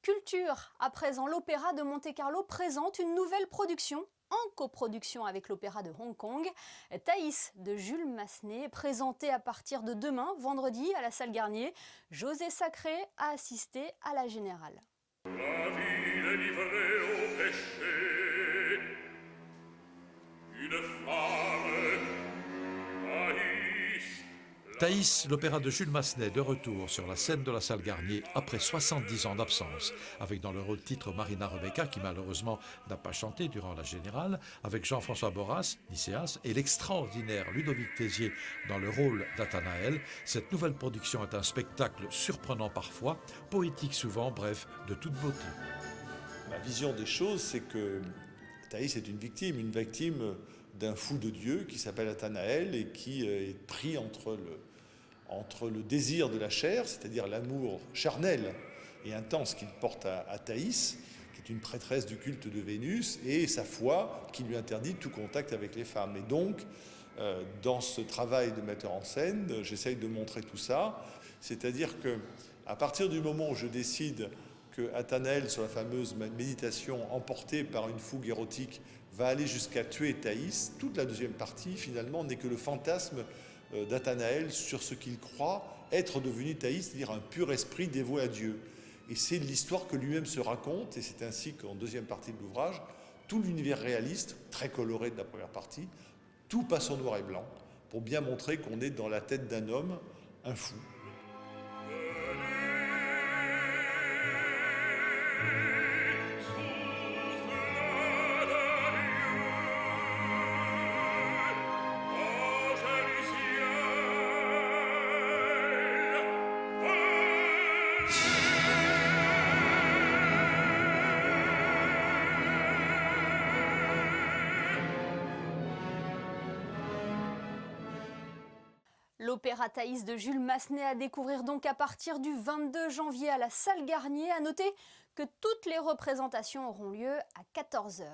Culture, à présent, l'Opéra de Monte-Carlo présente une nouvelle production en coproduction avec l'Opéra de Hong Kong. Thaïs de Jules Massenet est présentée à partir de demain, vendredi, à la salle Garnier. José Sacré a assisté à la générale. La ville est livrée au péché, une femme, Thaïs. Thaïs, l'opéra de Jules Massenet, de retour sur la scène de la salle Garnier après 70 ans d'absence, avec dans le rôle titre Marina Rebecca, qui malheureusement n'a pas chanté durant la générale, avec Jean-François Borras, Nicéas, et l'extraordinaire Ludovic Tézier dans le rôle d'Athanaël. Cette nouvelle production est un spectacle surprenant parfois, poétique souvent, bref, de toute beauté. Ma vision des choses, c'est que Thaïs est une victime d'un fou de Dieu qui s'appelle Athanaël et qui est pris entre le désir de la chair, c'est-à-dire l'amour charnel et intense qu'il porte à Thaïs, qui est une prêtresse du culte de Vénus, et sa foi qui lui interdit tout contact avec les femmes. Et donc, dans ce travail de metteur en scène, j'essaye de montrer tout ça, c'est-à-dire qu'à partir du moment où je décide que Athanaël, sur la fameuse méditation emportée par une fougue érotique, va aller jusqu'à tuer Thaïs, toute la deuxième partie, finalement, n'est que le fantasme d'Athanaël sur ce qu'il croit être devenu Thaïs, c'est-à-dire un pur esprit dévoué à Dieu. Et c'est l'histoire que lui-même se raconte, et c'est ainsi qu'en deuxième partie de l'ouvrage, tout l'univers réaliste, très coloré de la première partie, tout passe en noir et blanc, pour bien montrer qu'on est dans la tête d'un homme, un fou. L'opéra Thaïs de Jules Massenet à découvrir donc à partir du 22 janvier à la salle Garnier. À noter que toutes les représentations auront lieu à 14 h.